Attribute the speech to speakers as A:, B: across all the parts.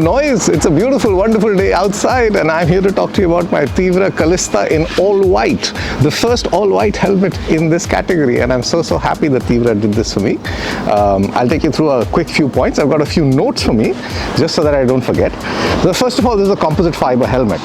A: noise. It's a beautiful, wonderful day outside, and I'm here to talk to you about my Tiivra Kalista in all white, the first all white helmet in this category, and I'm so happy that Tiivra did this for me. I'll take you through a quick few points. I've got a few notes for me, just so that I don't forget. So first of all, this is a composite fiber helmet.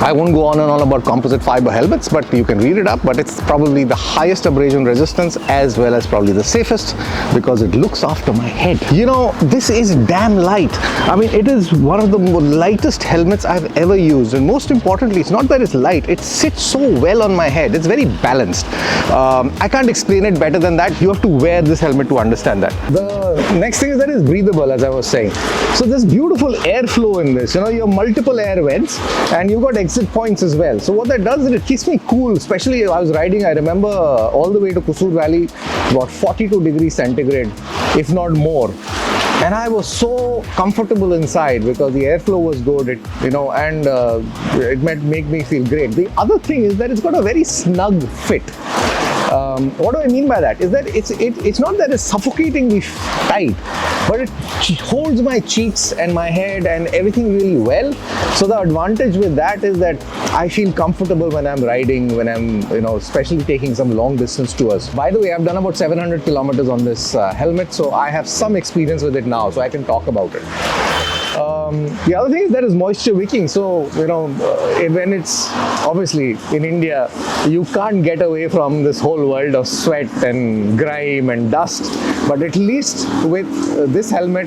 A: I won't go on and on about composite fiber helmets, but you can read it up. But it's probably the highest abrasion resistance as well as probably the safest, because it looks after my head. You know, this is damn light. I mean, it is one of the lightest helmets I've ever used, and most importantly, it's not that it's light, it sits so well on my head. It's very balanced. I can't explain it better than that. You have to wear this helmet to understand that. The next thing is that it's breathable, as I was saying. So there's beautiful airflow in this. You know, you have multiple air vents and you've got exit points as well. So what that does is it keeps me cool, especially I was riding, I remember, all the way to Kusur Valley, about 42 degrees centigrade, if not more. And I was so comfortable inside because the airflow was good, and it might make me feel great. The other thing is that it's got a very snug fit. What do I mean by that? Is that it's not that it's suffocatingly tight, but it holds my cheeks and my head and everything really well. So the advantage with that is that I feel comfortable when I'm riding, when I'm, especially taking some long distance tours. By the way, I've done about 700 kilometers on this helmet, so I have some experience with it now, so I can talk about it. The other thing is that it's moisture wicking, so when it's obviously in India, you can't get away from this whole world of sweat and grime and dust, but at least with this helmet,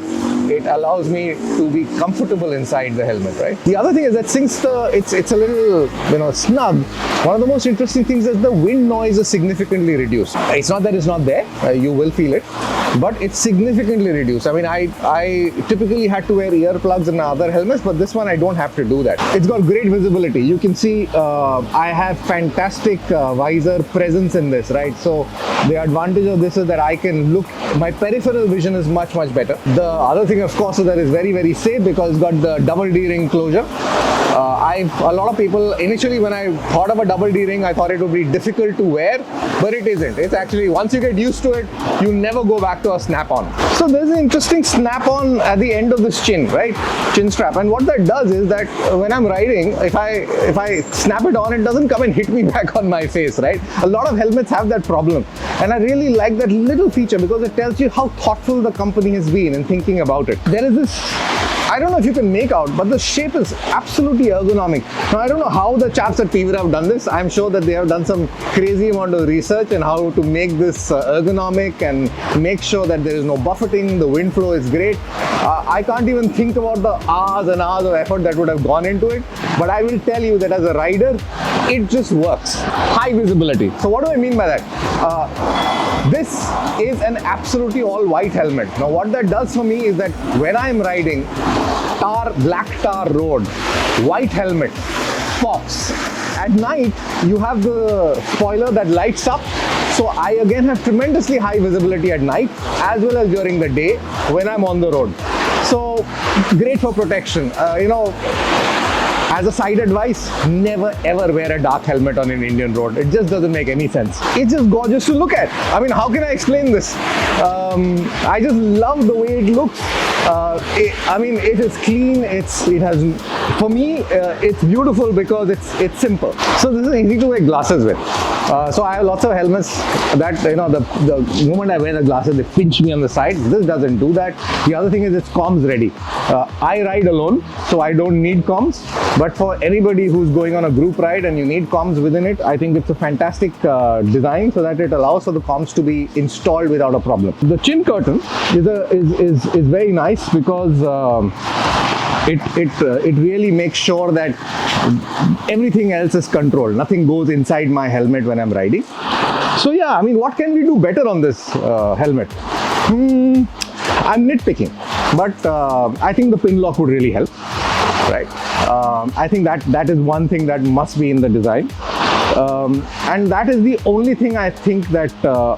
A: it allows me to be comfortable inside the helmet, right? The other thing is that since it's a little snug, one of the most interesting things is the wind noise is significantly reduced. It's not that it's not there, you will feel it, but it's significantly reduced. I mean, I typically had to wear earplugs in other helmets, but this one I don't have to do that. It's got great visibility. You can see I have fantastic visor presence in this, right? So the advantage of this is that I can look, my peripheral vision is much better. The other thing, of course, is that it's very safe because it's got the double D-ring closure. A lot of people, initially when I thought of a double D-ring, I thought it would be difficult to wear, but it isn't. It's actually, once you get used to it, you never go back to a snap-on. So there's an interesting snap-on at the end of this chin, right? Chin strap. And what that does is that when I'm riding, if I snap it on, it doesn't come and hit me back on my face, right? A lot of helmets have that problem. And I really like that little feature because it tells you how thoughtful the company has been in thinking about it. There is this, I don't know if you can make out, but the shape is absolutely ergonomic. Now, I don't know how the chaps at Tiivra have done this. I'm sure that they have done some crazy amount of research on how to make this ergonomic and make sure that there is no buffeting, the wind flow is great. I can't even think about the hours and hours of effort that would have gone into it, but I will tell you that as a rider, it just works. High visibility. So what do I mean by that? This is an absolutely all white helmet. Now what that does for me is that when I'm riding black tar road, white helmet pops. At night, you have the spoiler that lights up. So I again have tremendously high visibility at night as well as during the day when I'm on the road. So great for protection. As a side advice, never ever wear a dark helmet on an Indian road. It just doesn't make any sense. It's just gorgeous to look at. I mean, how can I explain this? I just love the way it looks. It is clean. For me, it's beautiful because it's simple. So this is easy to wear glasses with. So I have lots of helmets that, the moment I wear the glasses, they pinch me on the side. This doesn't do that. The other thing is it's comms ready. I ride alone, so I don't need comms. But for anybody who's going on a group ride and you need comms within it, I think it's a fantastic design so that it allows for the comms to be installed without a problem. The chin curtain is very nice because it really makes sure that everything else is controlled. Nothing goes inside my helmet when I'm riding. So yeah, I mean, what can we do better on this helmet? I'm nitpicking, but I think the pin lock would really help, right? I think that is one thing that must be in the design. And that is the only thing I think that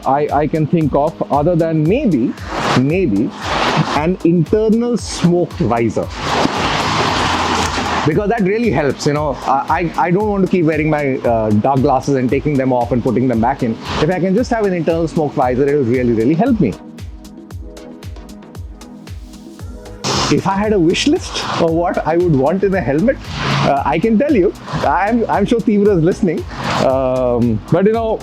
A: I can think of, other than maybe an internal smoked visor. Because that really helps, I don't want to keep wearing my dark glasses and taking them off and putting them back in. If I can just have an internal smoked visor, it will really help me. if I had a wish list of what I would want in a helmet, I can tell you. I'm sure Tiivra is listening. But you know,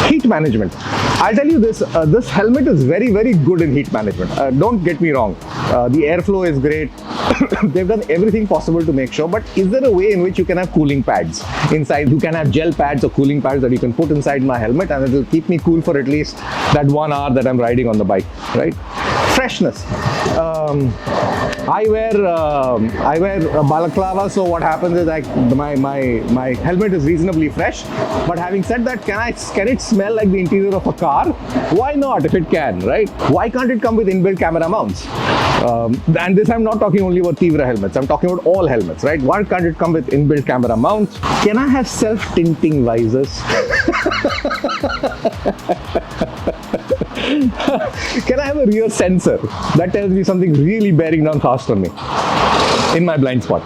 A: heat management. I'll tell you this, this helmet is very, very good in heat management. Don't get me wrong. The airflow is great. They've done everything possible to make sure, but is there a way in which you can have cooling pads inside? You can have gel pads or cooling pads that you can put inside my helmet, and it will keep me cool for at least that 1 hour that I'm riding on the bike, right? Freshness. I wear a balaclava, so what happens is like my helmet is reasonably fresh. But having said that, can it smell like the interior of a car? Why not if it can, right? Why can't it come with inbuilt camera mounts? And this, I'm not talking only about Tiivra helmets, I'm talking about all helmets, right? Why can't it come with inbuilt camera mounts? Can I have self-tinting visors? Can I have a rear sensor that tells me something really bearing down fast on me in my blind spot,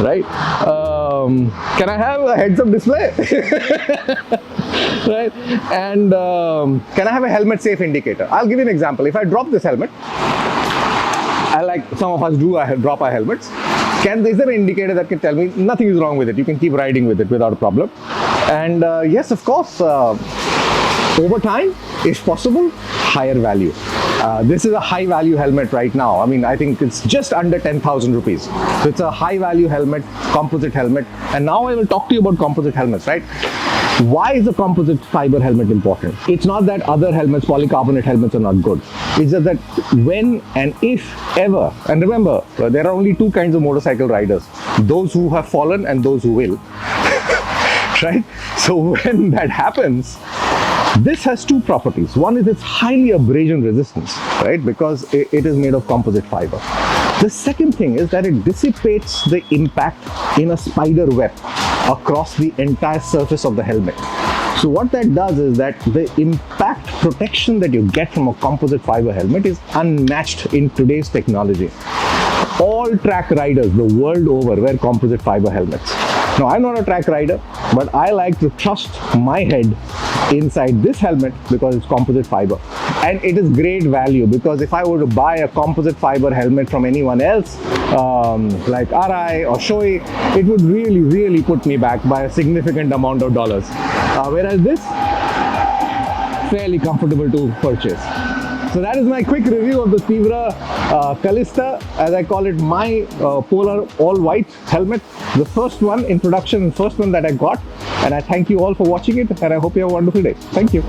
A: right? Can I have a heads-up display? Right? And can I have a helmet safe indicator? I'll give you an example. If I drop this helmet, like some of us do, I drop our helmets. Is there an indicator that can tell me nothing is wrong with it? You can keep riding with it without a problem. And yes, of course, over time, if possible, higher value. This is a high value helmet right now. I mean, I think it's just under 10,000 rupees. So it's a high value helmet, composite helmet. And now I will talk to you about composite helmets, right? Why is a composite fiber helmet important? It's not that other helmets, polycarbonate helmets, are not good. It's just that when and if ever, and remember, there are only two kinds of motorcycle riders, those who have fallen and those who will, right? So when that happens, this has two properties. One is its highly abrasion resistance, right? Because it is made of composite fiber. The second thing is that it dissipates the impact in a spider web across the entire surface of the helmet. So what that does is that the impact protection that you get from a composite fiber helmet is unmatched in today's technology. All track riders the world over wear composite fiber helmets. Now, I'm not a track rider, but I like to trust my head inside this helmet because it's composite fiber. And it is great value, because if I were to buy a composite fiber helmet from anyone else, like Arai or Shoei, it would really, really put me back by a significant amount of dollars. Whereas this, fairly comfortable to purchase. So that is my quick review of the Tiivra Kalista, as I call it, my polar all-white helmet. The first one in production, first one that I got. And I thank you all for watching it, and I hope you have a wonderful day. Thank you.